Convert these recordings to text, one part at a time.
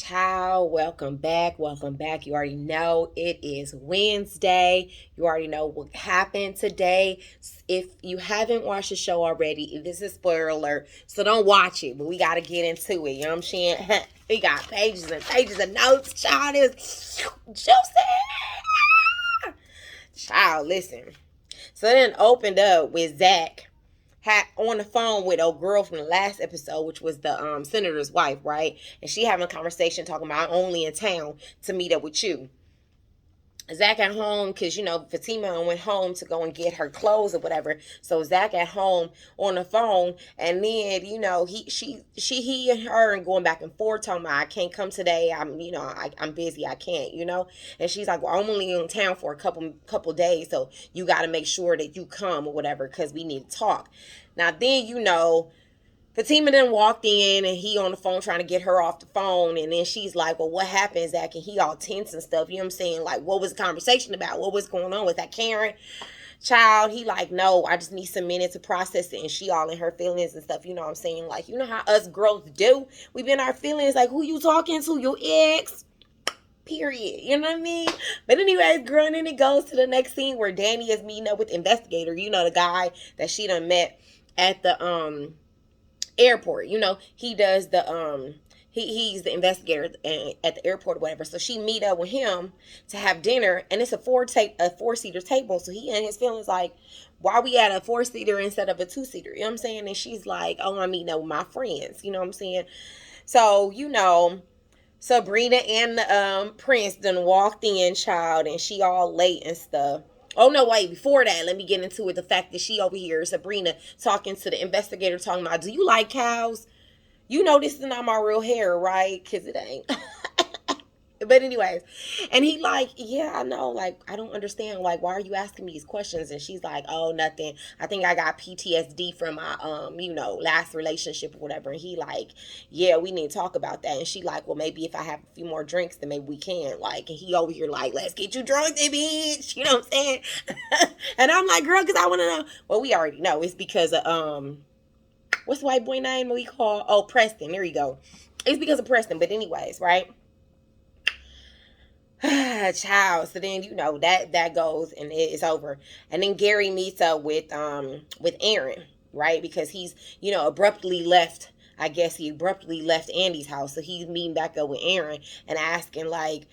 Ciao, welcome back. Welcome back. You already know it is Wednesday. You already know what happened today. If you haven't watched the show already, this is a spoiler alert, so don't watch it, but we got to get into it. You know what I'm saying? We got pages and pages of notes. Child, is juicy. Child, listen. So then opened up with Zach had on the phone with a girl from the last episode, which was the senator's wife, right? And she having a conversation talking about I'm only in town to meet up with you. Zach at home because Fatima went home to go and get her clothes or whatever. So Zach at home on the phone, and then he and her and going back and forth talking about I can't come today. I'm busy. I can't. And she's like, well, I'm only in town for a couple days, so you got to make sure that you come or whatever because we need to talk. Now then Fatima then walked in and he on the phone trying to get her off the phone. And then she's like, well, what happened, Zach? And he all tense and stuff. You know what I'm saying? Like, what was the conversation about? What was going on? Was that Karen? Child, he like, no, I just need some minutes to process it. And she all in her feelings and stuff. You know what I'm saying? Like, you know how us girls do? We been in our feelings. Like, who you talking to? Your ex? Period. You know what I mean? But anyways, girl, and then it goes to the next scene where Danny is meeting up with the investigator. The guy that she done met at the, airport. He does the he's the investigator at the airport or whatever. So she meet up with him to have dinner, and it's a four-seater table. So he and his feelings like, why are we at a 4-seater instead of a 2-seater? You know what I'm saying? And she's like, oh, I'm meeting up with my friends. You know what I'm saying? So Sabrina and the prince done walked in, child, and she all late and stuff. Oh, no, wait. Before that, let me get into it. The fact that she over here, Sabrina, talking to the investigator, talking about, do you like cows? This is not my real hair, right? Because it ain't. But anyways, and he like, yeah, I know, like, I don't understand, like, why are you asking me these questions? And she's like, oh, nothing. I think I got PTSD from my, last relationship or whatever. And he like, yeah, we need to talk about that. And she like, well, maybe if I have a few more drinks, then maybe we can. Like, and he over here like, let's get you drunk, bitch. You know what I'm saying? And I'm like, girl, because I want to know. Well, we already know. It's because of, what's the white boy name we call? Oh, Preston. There you go. It's because of Preston. But anyways, right? Child. So then that goes and it's over. And then Gary meets up with Aaron, right? Because he's abruptly left. I guess he abruptly left Andy's house, so he's meeting back up with Aaron and asking like,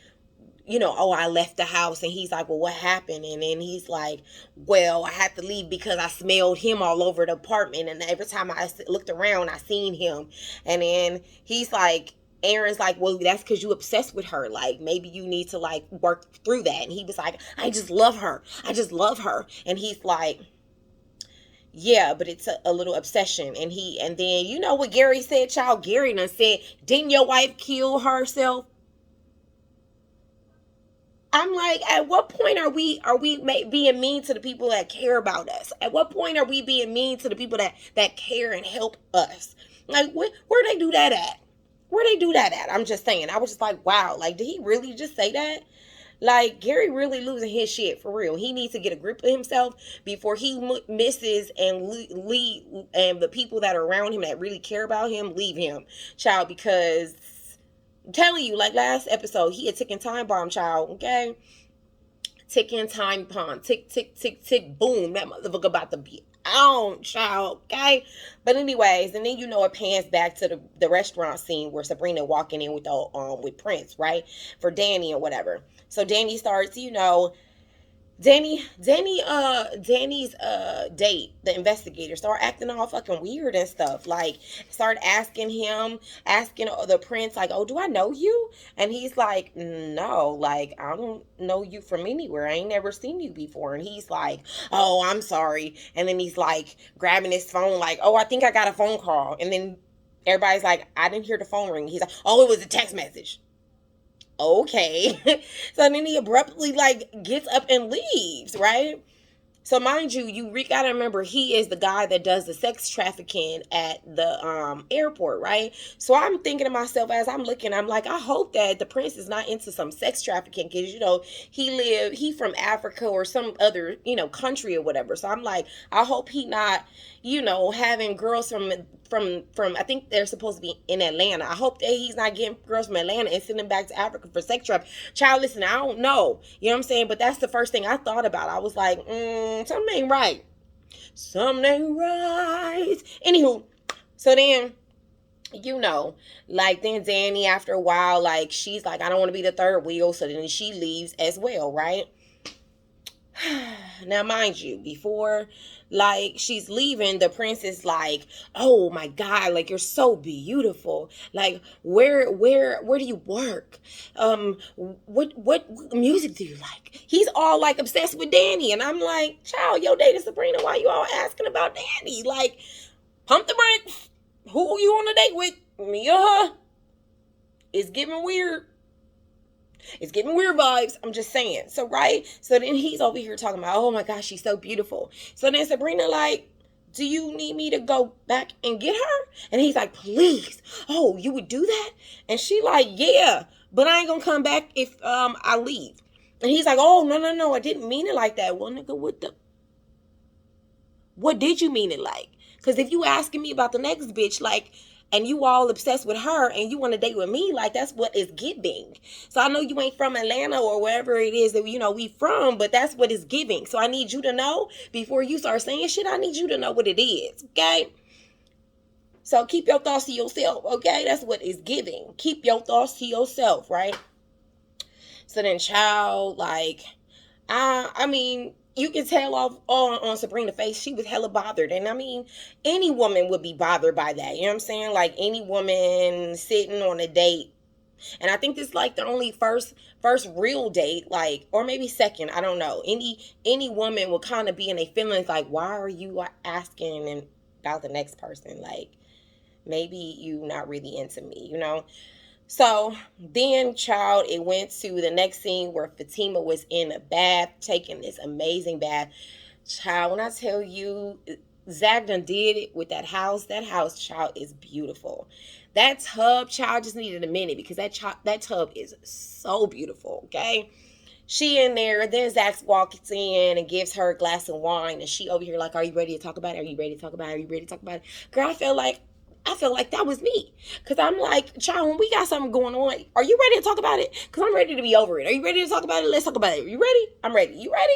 oh, I left the house. And he's like, well, what happened? And then he's like, well, I had to leave because I smelled him all over the apartment, and every time I looked around I seen him. And then he's like, Aaron's like, well, that's because you obsessed with her. Like, maybe you need to like work through that. And he was like, I just love her. And he's like, yeah, but it's a little obsession. And then what Gary said, child? Gary done said, didn't your wife kill herself? I'm like, at what point are we being mean to the people that care about us? At what point are we being mean to the people that care and help us? Like, where they do that at? Where they do that at? I'm just saying. I was just like, wow. Like, did he really just say that? Like, Gary really losing his shit for real. He needs to get a grip of himself before he misses and leave, and the people that are around him that really care about him leave him, child. Because I'm telling you, like last episode, he a ticking time bomb, child. Okay, ticking time bomb. Tick, tick, tick, tick, boom. That motherfucker about to be on, child. Okay. But anyways, and then it pans back to the restaurant scene where Sabrina walking in with Prince, right? For Danny or whatever. So Danny starts, Danny's date, the investigator, start acting all fucking weird and stuff. Like, start asking the prince, like, oh, do I know you? And he's like, no, like, I don't know you from anywhere. I ain't never seen you before. And he's like, oh, I'm sorry. And then he's like grabbing his phone, like, oh, I think I got a phone call. And then everybody's like, I didn't hear the phone ring. He's like, oh, it was a text message. Okay. So then he abruptly like gets up and leaves, right? So mind you, gotta remember he is the guy that does the sex trafficking at the airport, right? So I'm thinking to myself as I'm looking, I'm like, I hope that the prince is not into some sex trafficking, because he from Africa or some other country or whatever. So I'm like, I hope he not having girls from I think they're supposed to be in Atlanta. I hope that he's not getting girls from Atlanta and sending them back to Africa for sex trafficking. Child, listen, I don't know. You know what I'm saying? But that's the first thing I thought about. I was like, something ain't right. Something ain't right. Anywho, so then, like then Danny, after a while, like she's like, I don't want to be the third wheel. So then she leaves as well, right? Now, mind you, before like she's leaving, the prince is like, oh my god, like you're so beautiful, like where do you work, what music do you like? He's all like obsessed with Danny, and I'm like, child, yo dating Sabrina, why you all asking about Danny? Like, pump the brakes. Who you on a date with, me or her? It's giving weird. It's giving weird vibes. I'm just saying. So, right? So then he's over here talking about, oh my gosh, she's so beautiful. So then Sabrina like, do you need me to go back and get her? And he's like, please. Oh, you would do that? And she like, yeah, but I ain't gonna come back if I leave. And he's like, oh, no, I didn't mean it like that. Well, nigga, what did you mean it like? Because if you asking me about the next bitch, like, and you all obsessed with her and you want to date with me, like, that's what it's giving. So I know you ain't from Atlanta or wherever it is that we from, but that's what it's giving. So I need you to know before you start saying shit. I need you to know what it is, okay? So keep your thoughts to yourself, okay? That's what it's giving. Keep your thoughts to yourself, right? So then, child, like, I mean, you can tell off on Sabrina's face, she was hella bothered. And I mean, any woman would be bothered by that. You know what I'm saying? Like any woman sitting on a date. And I think this is like the only first real date, like, or maybe second, I don't know. Any woman will kind of be in their feelings like, why are you asking about the next person? Like, maybe you not really into me, So then, child, it went to the next scene where Fatima was in a bath, taking this amazing bath. Child, when I tell you, Zach done did it with that house, child, is beautiful. That tub, child, just needed a minute because that tub is so beautiful, okay? She in there, then Zach walks in and gives her a glass of wine, and she over here like, are you ready to talk about it? Are you ready to talk about it? Are you ready to talk about it? Girl, I feel like that was me. Because I'm like, child, when we got something going on, are you ready to talk about it? Because I'm ready to be over it. Are you ready to talk about it? Let's talk about it. Are you ready? I'm ready. You ready?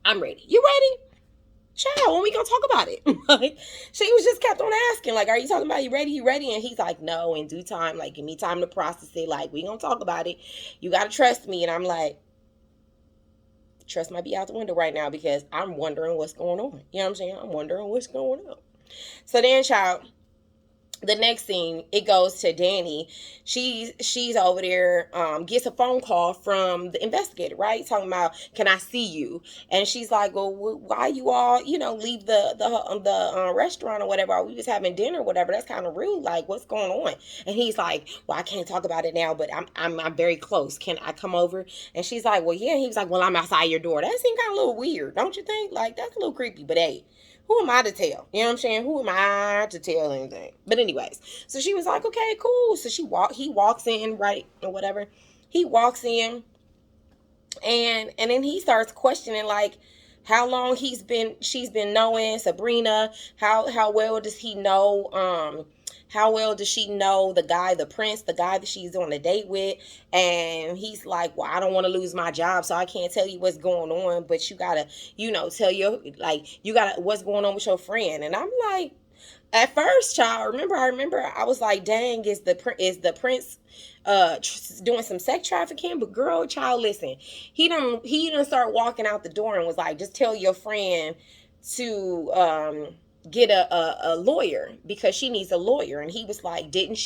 I'm ready. You ready? Child, when we gonna talk about it? Like, she was just kept on asking, like, are you talking about it? You ready? You ready? And he's like, no, in due time. Like, give me time to process it. Like, we gonna talk about it. You gotta trust me. And I'm like, trust might be out the window right now because I'm wondering what's going on. You know what I'm saying? I'm wondering what's going on. So then, child, the next scene, it goes to Danny. She's over there, gets a phone call from the investigator, right? Talking about, can I see you? And she's like, well, why you all, leave the restaurant or whatever? We was having dinner or whatever. That's kind of rude. Like, what's going on? And he's like, well, I can't talk about it now, but I'm very close. Can I come over? And she's like, well, yeah. And he was like, well, I'm outside your door. That seemed kind of a little weird, don't you think? Like, that's a little creepy, but hey, who am I to tell? You know what I'm saying? Who am I to tell anything? But anyways, so she was like, okay, cool. So he walks in, right, or whatever. He walks in, and then he starts questioning, like, how long she's been knowing Sabrina. How well does he know? How well does she know the guy, the prince, the guy that she's on a date with? And he's like, well, I don't want to lose my job, so I can't tell you what's going on, but you gotta, tell your, like, you gotta, what's going on with your friend. And I'm like, at first, child, I remember I was like, dang, is the prince doing some sex trafficking? But girl, child, listen, he done start walking out the door and was like, just tell your friend to get a lawyer because she needs a lawyer. And he was like, didn't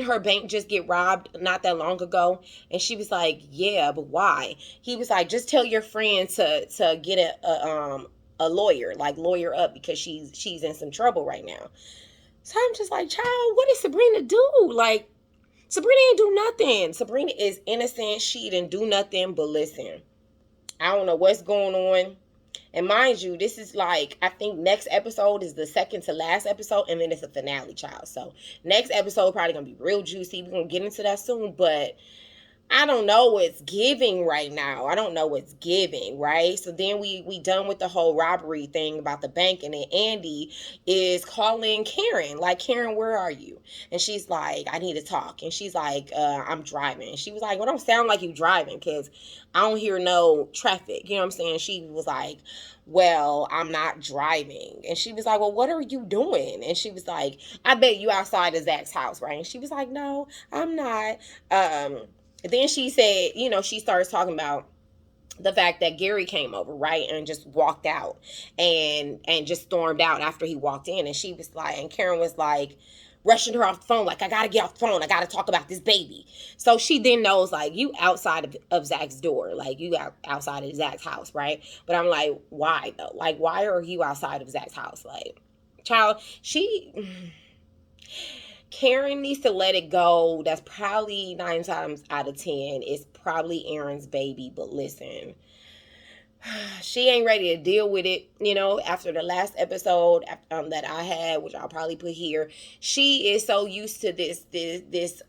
her bank just get robbed not that long ago? And she was like, yeah, but why? He was like, just tell your friend to get a lawyer, like lawyer up, because she's in some trouble right now. So I'm just like, child, what did Sabrina do? Like, Sabrina ain't do nothing. Sabrina is innocent. She didn't do nothing. But listen, I don't know what's going on. And mind you, this is like, I think next episode is the second to last episode, and then it's a finale, child. So next episode probably gonna be real juicy. We're gonna get into that soon, but I don't know what's giving right now. I don't know what's giving, right? So then we done with the whole robbery thing about the bank, and then Andy is calling Karen, like, Karen, where are you? And she's like, I need to talk. And she's like, I'm driving. And she was like, well, don't sound like you driving, because I don't hear no traffic. You know what I'm saying? She was like, well, I'm not driving. And she was like, well, what are you doing? And she was like, I bet you outside of Zach's house, right? And she was like, no, I'm not. Then she said, you know, she starts talking about the fact that Gary came over, right, and just walked out and just stormed out after he walked in. And she was like, and Karen was like, rushing her off the phone, like, I gotta get off the phone, I gotta talk about this baby. So she then knows, like, you outside of Zach's door, like, you outside of Zach's house, right? But I'm like, why though? Like, why are you outside of Zach's house? Like, child, Karen needs to let it go. That's probably 9 times out of 10. It's probably Aaron's baby. But listen, she ain't ready to deal with it, you know, after the last episode that I had, which I'll probably put here. She is so used to this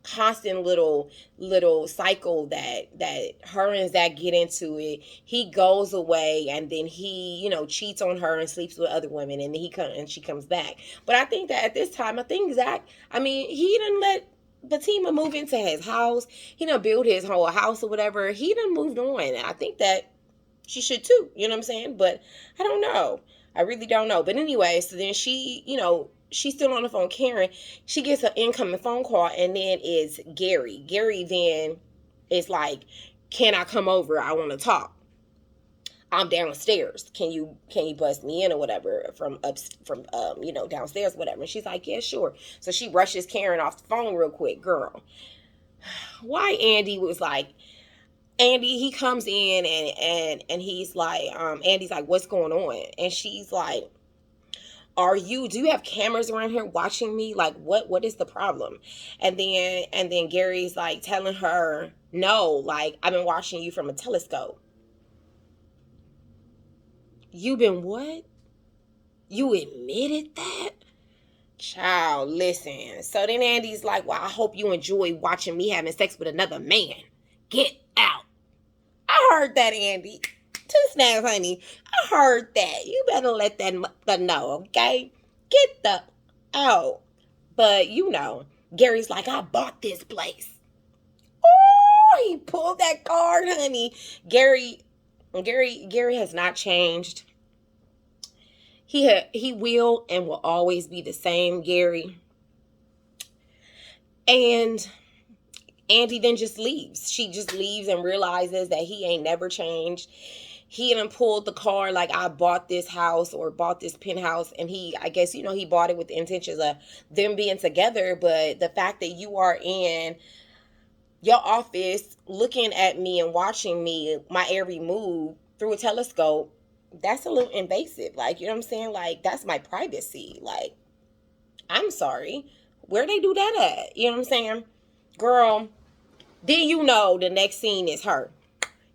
constant little cycle that her and Zach get into it. He goes away, and then he, you know, cheats on her and sleeps with other women, and then she comes back. But I think that at this time, I think Zach, I mean, he didn't let Fatima move into his house. He done build his whole house or whatever. He done moved on, and I think that she should too, you know what I'm saying? But I don't know. I really don't know. But anyway, so then she, you know, she's still on the phone, Karen. She gets an incoming phone call, and then it's Gary. Gary then is like, can I come over? I want to talk. I'm downstairs. Can you bust me in or whatever from you know, downstairs, whatever. And she's like, yeah, sure. So she rushes Karen off the phone real quick. Girl, why Andy was like, Andy, he comes in and he's like, Andy's like, what's going on? And she's like, do you have cameras around here watching me? Like, what is the problem? And then Gary's like telling her, no, like, I've been watching you from a telescope. You've been what? You admitted that? Child, listen. So then Andy's like, well, I hope you enjoy watching me having sex with another man. Get out. I heard that, Andy. 2 snaps, honey. I heard that. You better let that mother know, okay? Get the out. But, you know, Gary's like, I bought this place. Oh, he pulled that card, honey. Gary has not changed. He will and will always be the same Gary. And Andy then just leaves. She just leaves and realizes that he ain't never changed. He done pulled the card like, I bought this house or bought this penthouse. And I guess, you know, he bought it with the intentions of them being together. But the fact that you are in your office looking at me and watching me, my every move through a telescope, that's a little invasive. Like, you know what I'm saying? Like, that's my privacy. Like, I'm sorry. Where they do that at? You know what I'm saying? Girl, then you know the next scene is her.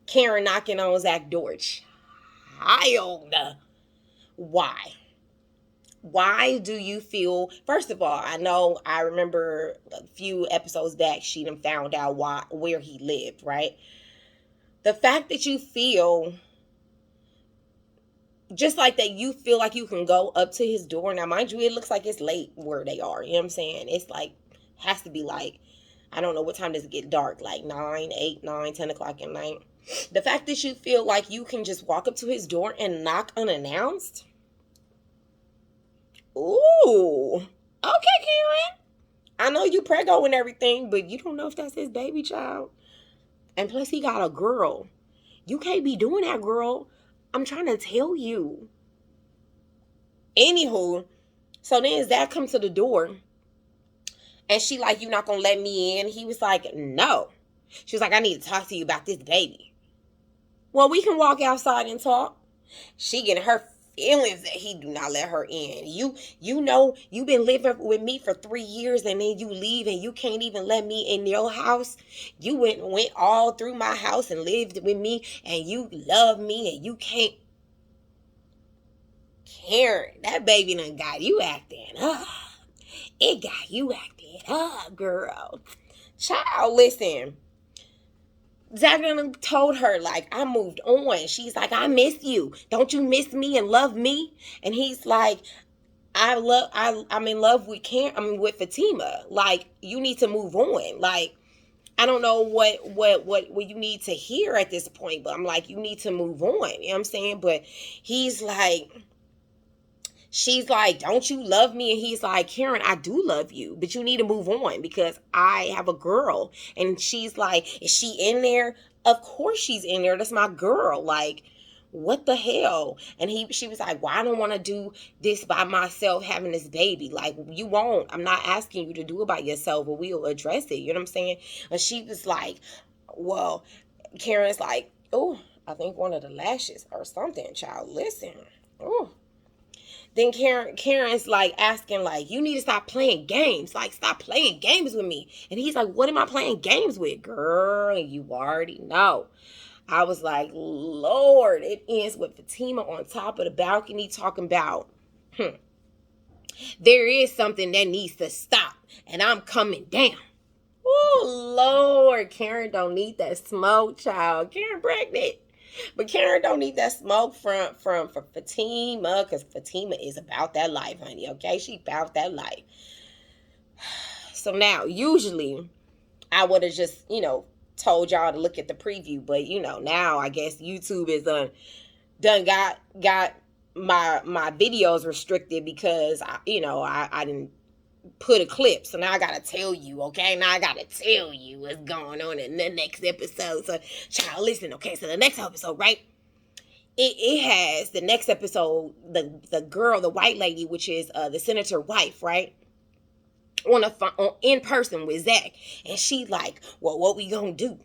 Karen knocking on Zach's door. Child. Why? Why do you feel, first of all, I remember a few episodes back, she done found out where he lived, right? The fact that you feel just like that, you feel like you can go up to his door. Now, mind you, it looks like it's late where they are. You know what I'm saying? It's like, has to be like, I don't know, what time does it get dark? Like 9, 8, 9, 10 o'clock at night. The fact that you feel like you can just walk up to his door and knock unannounced. Ooh. Okay, Karen. I know you preggo and everything, but you don't know if that's his baby child. And plus, he got a girl. You can't be doing that, girl. I'm trying to tell you. Anywho, so then Zach comes to the door. And she like, you not gonna let me in? He was like, no. She was like, I need to talk to you about this baby. Well, we can walk outside and talk. She getting her feelings that he do not let her in. You know, you've been living with me for 3 years and then you leave and you can't even let me in your house. You went all through my house and lived with me and you love me and you can't. Karen, that baby done got you acting up. It got you acting up, girl. Child, listen. Zach done told her, like, I moved on. She's like, I miss you. Don't you miss me and love me? And he's like, I'm in love with with Fatima. Like, you need to move on. Like, I don't know what you need to hear at this point, but I'm like, you need to move on. You know what I'm saying? But he's like, she's like, don't you love me? And he's like, Karen, I do love you, but you need to move on because I have a girl. And she's like, is she in there? Of course she's in there. That's my girl. Like, what the hell? And she was like, well, I don't want to do this by myself, having this baby. Like, you won't. I'm not asking you to do it by yourself, but we'll address it. You know what I'm saying? And she was like, well, Karen's like, oh, I think one of the lashes or something, child. Listen. Oh. Then Karen's like asking, like, you need to stop playing games. Like, stop playing games with me. And he's like, what am I playing games with? Girl, you already know. I was like, Lord, it ends with Fatima on top of the balcony talking about, there is something that needs to stop, and I'm coming down. Oh, Lord, Karen don't need that smoke, child. Karen pregnant. But Karen don't need that smoke from Fatima, because Fatima is about that life, honey, okay? She about that life. So now, usually, I would have just, told y'all to look at the preview, but now I guess YouTube is done got my videos restricted because I didn't put a clip, so now I gotta tell you, okay? Now I gotta tell you what's going on in the next episode. So, child, listen, okay? So the next episode, right? It has the next episode, the girl, the white lady, which is the senator wife, right? On in person with Zach, and she like, well, what we gonna do?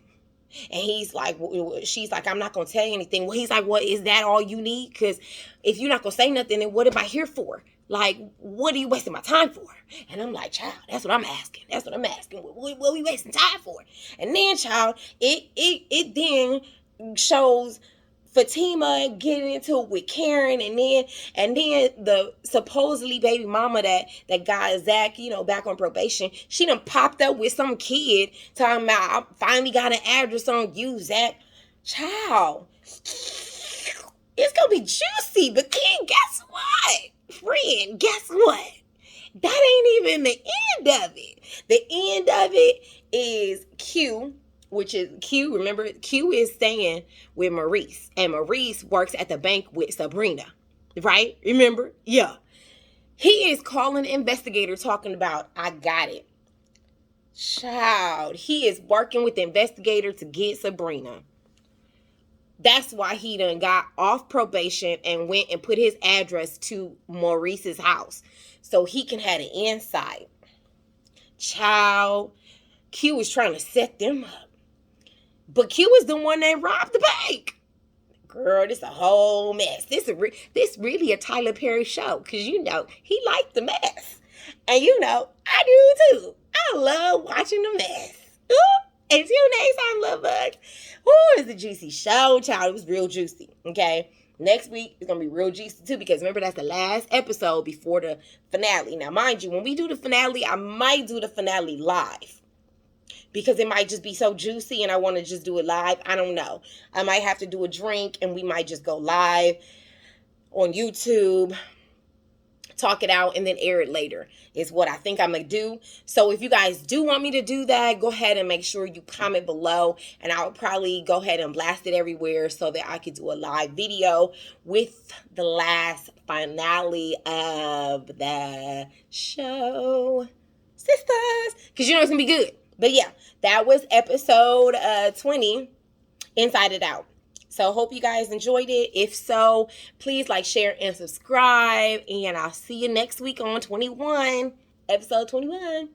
And he's like, she's like, I'm not gonna tell you anything. Well, he's like, well, is that all you need? Because if you're not gonna say nothing, then what am I here for? Like, what are you wasting my time for? And I'm like, child, that's what I'm asking. That's what I'm asking. What are we wasting time for? And then, child, it then shows Fatima getting into it with Karen, and then the supposedly baby mama that got Zach, back on probation, she done popped up with some kid talking about, I finally got an address on you, Zach. Child, it's gonna be juicy, but then guess what? Friend, guess what? That ain't even the end of it. The end of it is Q, which is Q. Remember, Q is staying with Maurice, and Maurice works at the bank with Sabrina, right? Remember? Yeah. He is calling the investigator talking about, I got it. Child, he is working with the investigator to get Sabrina. That's why he done got off probation and went and put his address to Maurice's house so he can have an insight. Child, Q is trying to set them up. But Q is the one that robbed the bank. Girl, this a whole mess. This really a Tyler Perry show. Because, he liked the mess. And, I do too. I love watching the mess. Ooh, until next time, love bugs. Ooh, it's a juicy show, child. It was real juicy, okay? Next week, it's going to be real juicy too. Because remember, that's the last episode before the finale. Now, mind you, when we do the finale, I might do the finale live. Because it might just be so juicy and I want to just do it live. I don't know. I might have to do a drink and we might just go live on YouTube, talk it out, and then air it later is what I think I'm going to do. So if you guys do want me to do that, go ahead and make sure you comment below. And I'll probably go ahead and blast it everywhere so that I could do a live video with the last finale of the show. Sisters. Because it's going to be good. But yeah, that was episode 20, Inside It Out. So hope you guys enjoyed it. If so, please like, share, and subscribe. And I'll see you next week on 21, episode 21.